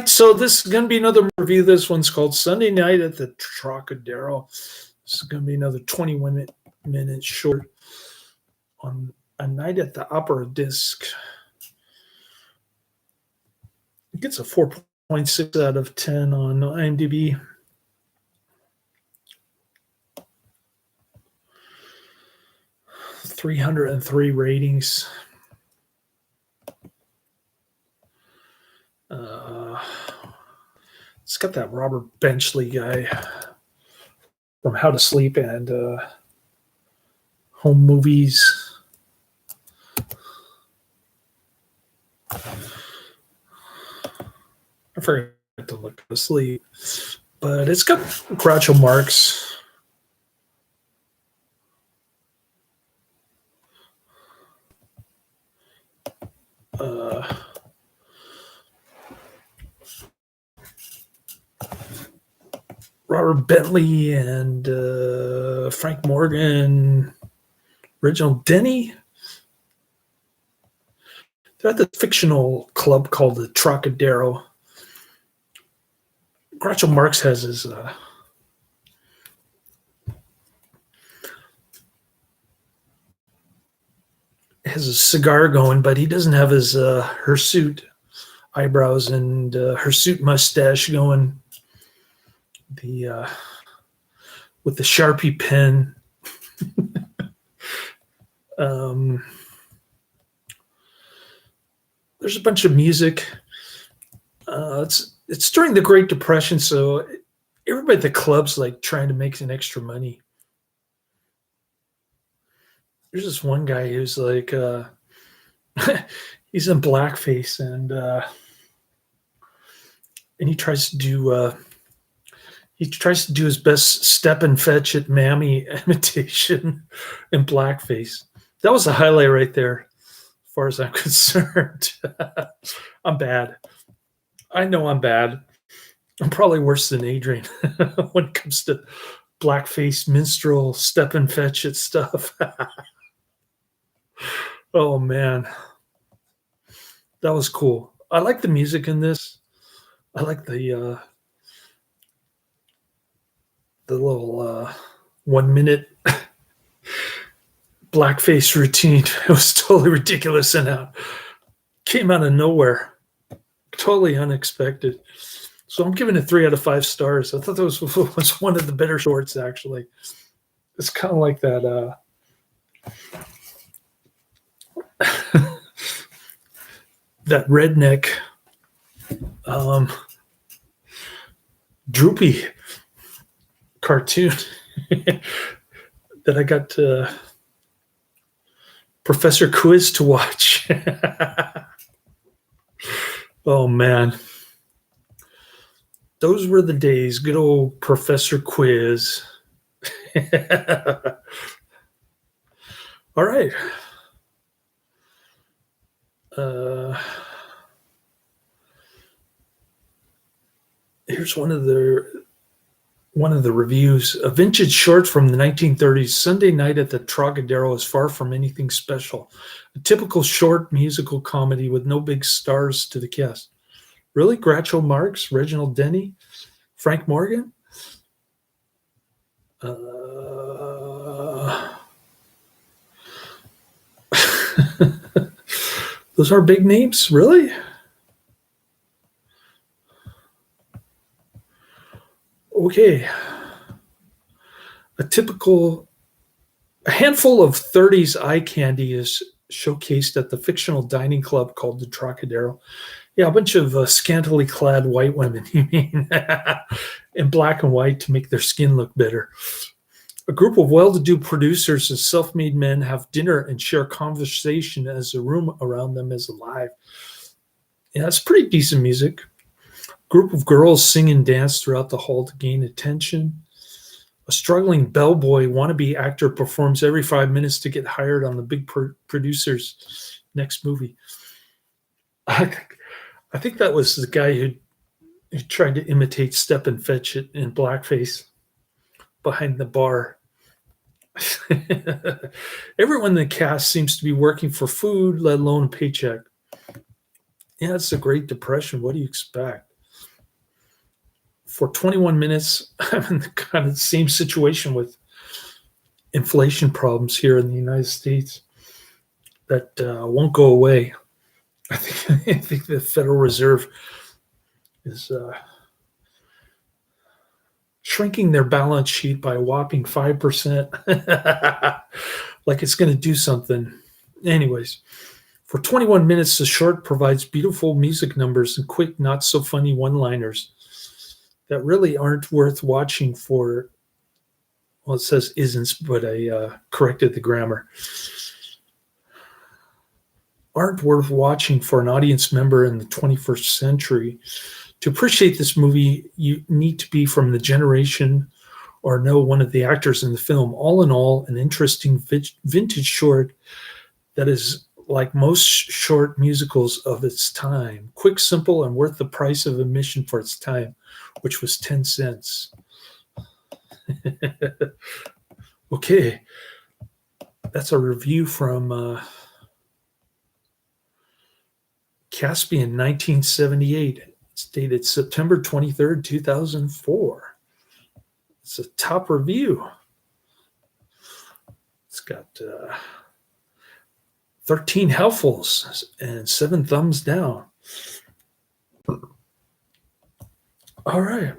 So this is going to be another review. This one's called Sunday Night at the Trocadero. This is going to be another 21-minute short on A Night at the Opera disc. It gets a 4.6 out of 10 on IMDb. .303 ratings. It's got that Robert Benchley guy from How to Sleep and Home Movies. I forgot to look to sleep, but it's got Groucho Marx. Robert Bentley and Frank Morgan, Reginald, Denny. They're at the fictional club called the Trocadero. Groucho Marx has his cigar going, but he doesn't have his hirsute eyebrows and hirsute mustache going. With the Sharpie pen. There's a bunch of music. It's during the Great Depression, so everybody at the club's like trying to make some extra money. There's this one guy who's like he's in blackface and he tries to do his best step and fetch at Mammy imitation in blackface. That was the highlight right there, as far as I'm concerned. I'm bad. I know I'm bad. I'm probably worse than Adrian when it comes to blackface, minstrel, step and fetch it stuff. Oh, man. That was cool. I like the music in this. I like the little 1 minute blackface routine. It was totally ridiculous and came out of nowhere. Totally unexpected. So I'm giving it 3 out of 5 stars. I thought that was one of the better shorts, actually. It's kind of like that that redneck droopy cartoon that I got Professor Quiz to watch. Oh, man. Those were the days. Good old Professor Quiz. All right. Here's one of the reviews. A vintage short from the 1930s, Sunday Night at the Trocadero is far from anything special. A typical short musical comedy with no big stars to the cast. Really? Groucho Marx, Reginald, Denny, Frank Morgan? Those are big names? Really? Okay. A handful of 30s eye candy is showcased at the fictional dining club called the Trocadero. Yeah, a bunch of scantily clad white women, you mean, in black and white to make their skin look better. A group of well-to-do producers and self-made men have dinner and share conversation as the room around them is alive. Yeah, it's pretty decent music. Group of girls sing and dance throughout the hall to gain attention. A struggling bellboy wannabe actor performs every 5 minutes to get hired on the big producer's next movie. I think that was the guy who tried to imitate Step and Fetch It in blackface behind the bar. Everyone in the cast seems to be working for food, let alone a paycheck. Yeah, it's the Great Depression. What do you expect? For 21 minutes, I'm in the kind of the same situation with inflation problems here in the United States that won't go away. I think the Federal Reserve is shrinking their balance sheet by a whopping 5%, like it's going to do something. Anyways, for 21 minutes, the short provides beautiful music numbers and quick, not so funny one liners that really aren't worth watching for. Well, it says isn't, but I corrected the grammar. Aren't worth watching for an audience member in the 21st century. To appreciate this movie, you need to be from the generation or know one of the actors in the film. All in all, an interesting vintage short that is like most short musicals of its time. Quick, simple, and worth the price of admission for its time, which was 10 cents. Okay, that's a review from Caspian, 1978. It's dated September 23rd, 2004. It's a top review. It's got 13 helpfuls and 7 thumbs down. All right.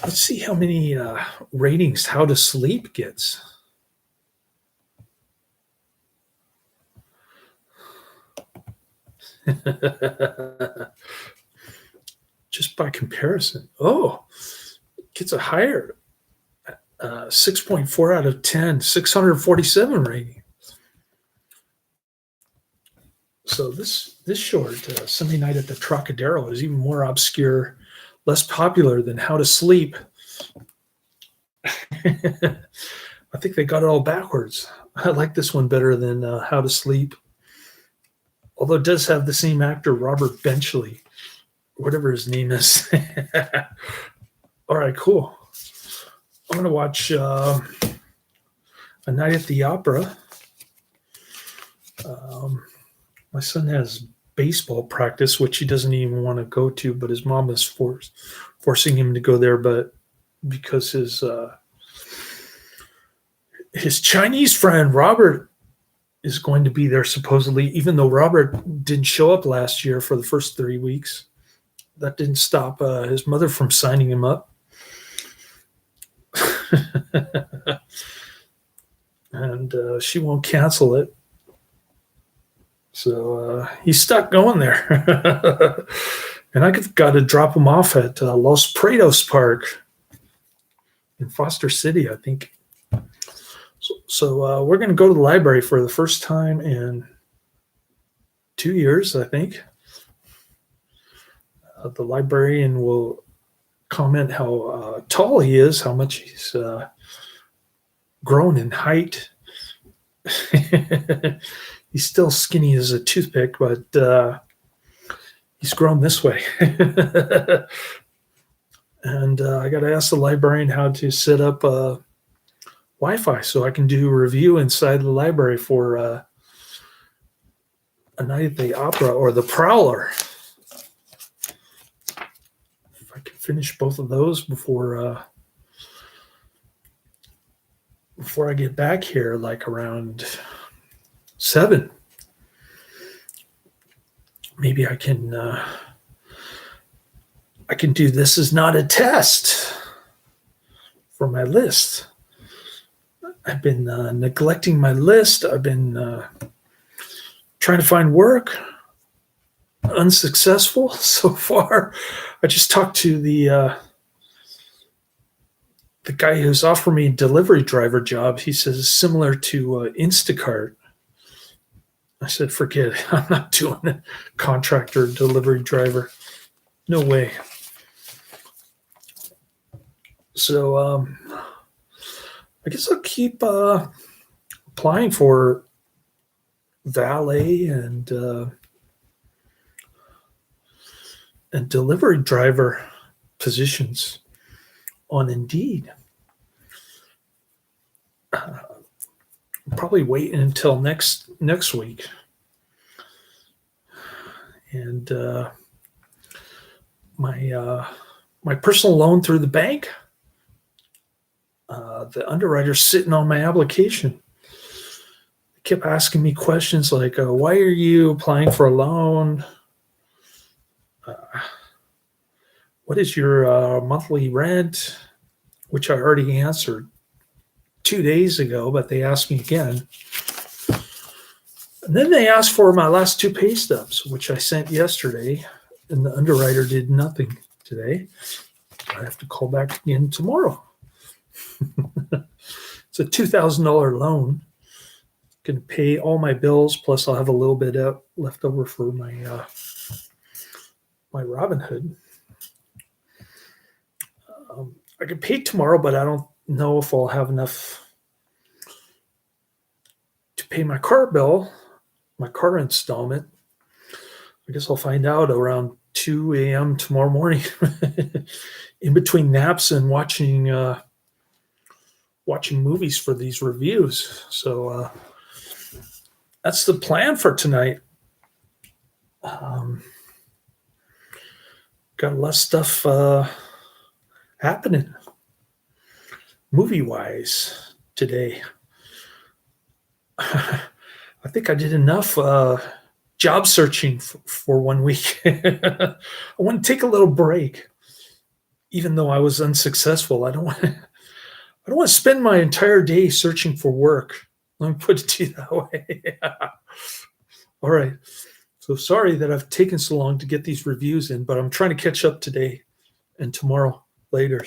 Let's see how many ratings How to Sleep gets. Just by comparison. Oh, it gets a higher 6.4 out of 10, 647 rating. So this short, Sunday Night at the Trocadero, is even more obscure, less popular than How to Sleep. I think they got it all backwards. I like this one better than How to Sleep. Although it does have the same actor, Robert Benchley, whatever his name is. All right, cool. I'm going to watch A Night at the Opera. My son has baseball practice, which he doesn't even want to go to, but his mom is forcing him to go there. But because his Chinese friend Robert is going to be there supposedly, even though Robert didn't show up last year for the first 3 weeks. That didn't stop his mother from signing him up. And she won't cancel it. So he's stuck going there. And I got to drop him off at Los Prados Park in Foster City, I think. So we're going to go to the library for the first time in 2 years, I think. The librarian will comment how tall he is, how much he's grown in height. He's still skinny as a toothpick, but he's grown this way. And I got to ask the librarian how to set up Wi-Fi so I can do a review inside the library for A Night at the Opera or The Prowler. If I can finish both of those before I get back here, like around 7, maybe I can do This Is Not a Test for my list. I've been neglecting my list. I've been trying to find work. Unsuccessful so far. I just talked to the guy who's offered me a delivery driver job. He says it's similar to Instacart. I said, forget it. I'm not doing a contractor delivery driver. No way. So I guess I'll keep applying for valet and delivery driver positions on Indeed. probably waiting until next week. And my personal loan through the bank, the underwriter's sitting on my application. They kept asking me questions like, why are you applying for a loan? What is your monthly rent? Which I already answered 2 days ago, but they asked me again. And then they asked for my last 2 pay stubs, which I sent yesterday, and the underwriter did nothing today. I have to call back again tomorrow. It's a $2,000 loan. Going to pay all my bills, plus I'll have a little bit left over for my my Robinhood. I can pay tomorrow, but I don't know if I'll have enough to pay my car bill, my car installment. I guess I'll find out around 2 a.m. tomorrow morning, in between naps and watching movies for these reviews. So that's the plan for tonight. Got a lot of stuff happening movie-wise today. I think I did enough job searching for 1 week. I want to take a little break, even though I was unsuccessful. I don't want to spend my entire day searching for work. Let me put it to you that way. All right. So sorry that I've taken so long to get these reviews in, but I'm trying to catch up today and tomorrow later.